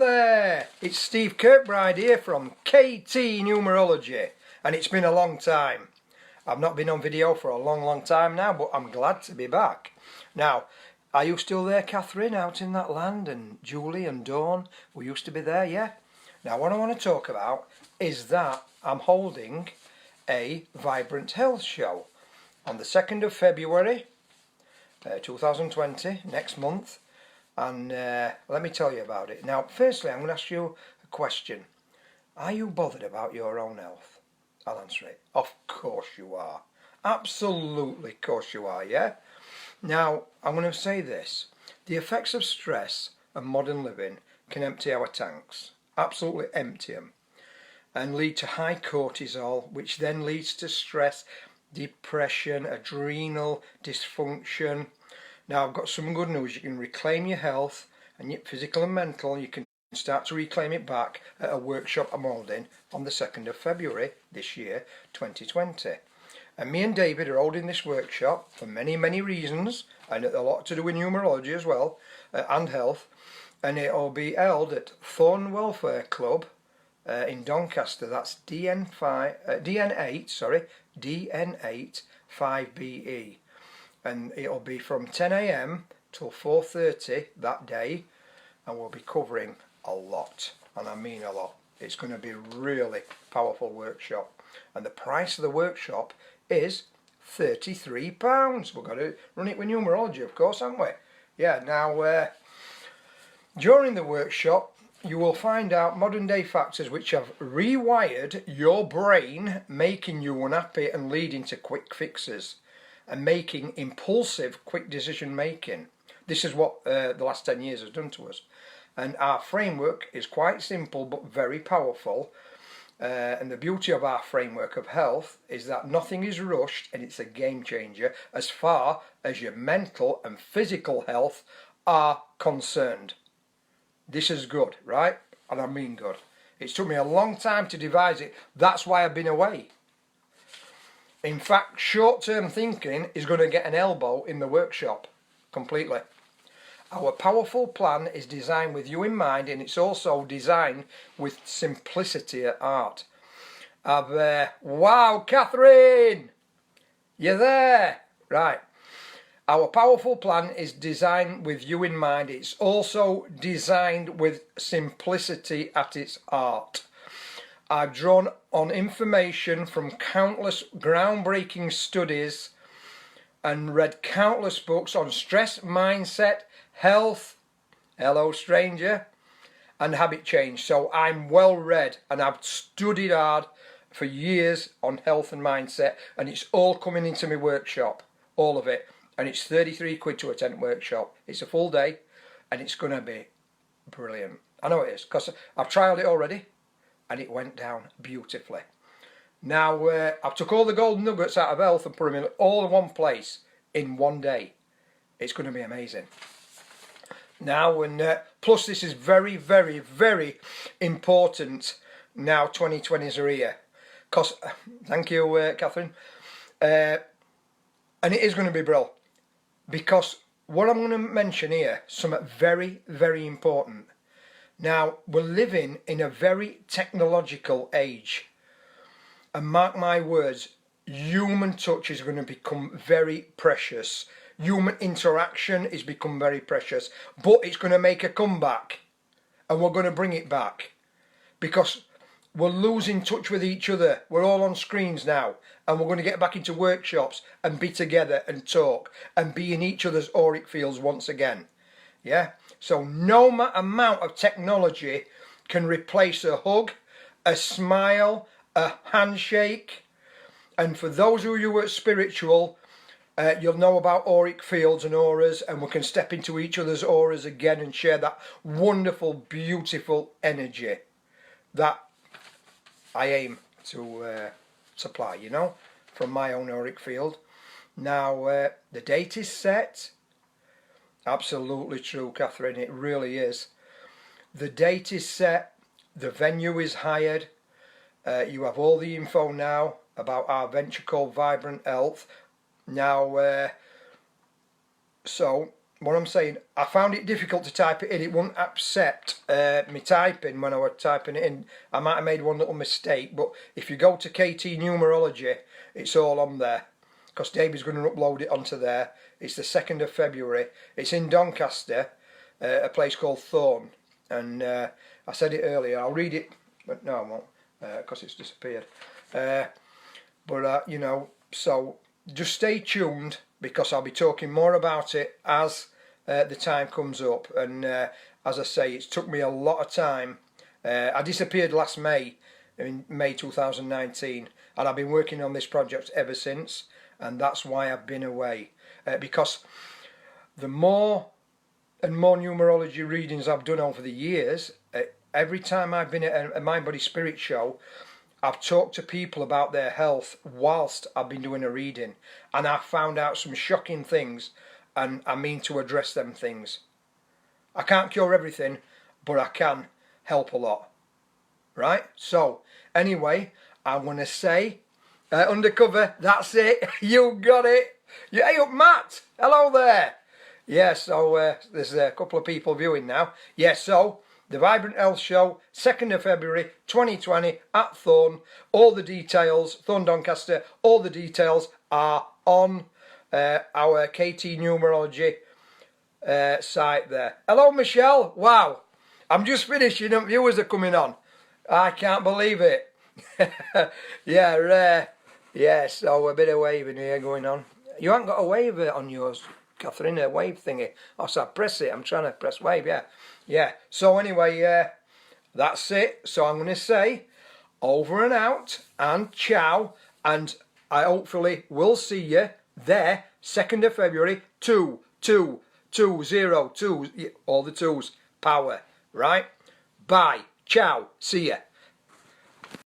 there, it's Steve Kirkbride here from KT Numerology, and it's been a long time. I've not been on video for a long time now, but I'm glad to be back. Now, are you still there, Catherine, out in that land, and Julie and Dawn? We used to be there, yeah? Now, what I want to talk about is that I'm holding a Vibrant Health Show on the 2nd of February 2020, next month. And let me tell you about it. Now, firstly, I'm going to ask you a question. Are you bothered about your own health? I'll answer it. Of course you are. Absolutely, of course you are, yeah? Now, I'm going to say this. The effects of stress and modern living can empty our tanks. Absolutely empty them. And lead to high cortisol, which then leads to stress, depression, adrenal dysfunction. Now, I've got some good news. You can reclaim your health, and your physical and mental. You can start to reclaim it back at a workshop I'm holding on the 2nd of February this year, 2020. And me and David are holding this workshop for many reasons, and a lot to do with numerology as well, and health. And it'll be held at Thorne Welfare Club in Doncaster. That's DN8 5BE. And it'll be from 10 AM till 4:30 that day, and we'll be covering a lot, and I mean a lot. It's going to be a really powerful workshop, and the price of the workshop is £33. We've got to run it with numerology, of course, haven't we? Yeah. Now, during the workshop, you will find out modern day factors which have rewired your brain, making you unhappy and leading to quick fixes and making impulsive, quick decision making. This is what the last 10 years has done to us. And our framework is quite simple but very powerful. And the beauty of our framework of health is that nothing is rushed, and it's a game changer as far as your mental and physical health are concerned. This is good, right? And I mean good. It took me a long time to devise it. That's why I've been away. In fact, short-term thinking is going to get an elbow in the workshop completely. Our powerful plan is designed with you in mind, and it's also designed with simplicity at heart. Wow, Catherine! You're there! Right. Our powerful plan is designed with you in mind. It's also designed with simplicity at its heart. I've drawn on information from countless groundbreaking studies and read countless books on stress, mindset, health, hello stranger, and habit change. So I'm well read, and I've studied hard for years on health and mindset, and it's all coming into my workshop, all of it. And it's 33 quid to attend workshop. It's a full day, and it's going to be brilliant. I know it is, because I've trialed it already, and it went down beautifully. Now, I've took all the golden nuggets out of health and put them in all in one place in one day. It's going to be amazing. Now, and plus this is very important now 2020s are here. Because, thank you, Catherine. And it is going to be brilliant. Because what I'm going to mention here, something very important. Now, we're living in a very technological age. And mark my words, human touch is going to become very precious. Human interaction is become very precious. But it's going to make a comeback. And we're going to bring it back. Because we're losing touch with each other. We're all on screens now. And we're going to get back into workshops and be together and talk. And be in each other's auric fields once again. Yeah? So no amount of technology can replace a hug, a smile, a handshake. And for those of you who are spiritual, you'll know about auric fields and auras, and we can step into each other's auras again and share that wonderful, beautiful energy that I aim to supply, you know, from my own auric field. Now, the date is set. Absolutely true, Catherine, it really is. The date is set, the venue is hired, you have all the info now about our venture called Vibrant Health. Now, so what I'm saying, I found it difficult to type it in. It wouldn't accept me typing when I was typing it in. I might have made one little mistake, but if you go to KT Numerology, it's all on there. Because David's going to upload it onto there. It's the 2nd of February. It's in Doncaster, a place called Thorne. And I said it earlier. I'll read it, but no, I won't, because it's disappeared. You know, so just stay tuned, because I'll be talking more about it as the time comes up. And as I say, it's took me a lot of time. I disappeared last May, in May 2019, and I've been working on this project ever since, and that's why I've been away. Because the more and more numerology readings I've done over the years, every time I've been at a Mind Body Spirit show, I've talked to people about their health whilst I've been doing a reading, and I've found out some shocking things, and I mean to address them things. I can't cure everything, but I can help a lot. Right? So, anyway, I'm going to say, undercover, that's it. You got it. Hey up, Matt. Hello there. Yeah, so there's a couple of people viewing now. Yeah, so the Vibrant Health Show, 2nd of February 2020 at Thorne. All the details, Thorne, Doncaster, all the details are on our KT Numerology site there. Hello, Michelle. Wow, I'm just finishing and viewers are coming on. I can't believe it. Yeah, rare. Yeah, so a bit of waving here going on. You haven't got a wave on yours, Catherine, a wave thingy. Oh, so I press it. I'm trying to press wave, yeah. Yeah, so anyway, that's it. So I'm going to say over and out and ciao. And I hopefully will see you there, 2nd of February, 2, 2, 2, 0, 2, all the twos, power, right? Bye, ciao, see ya.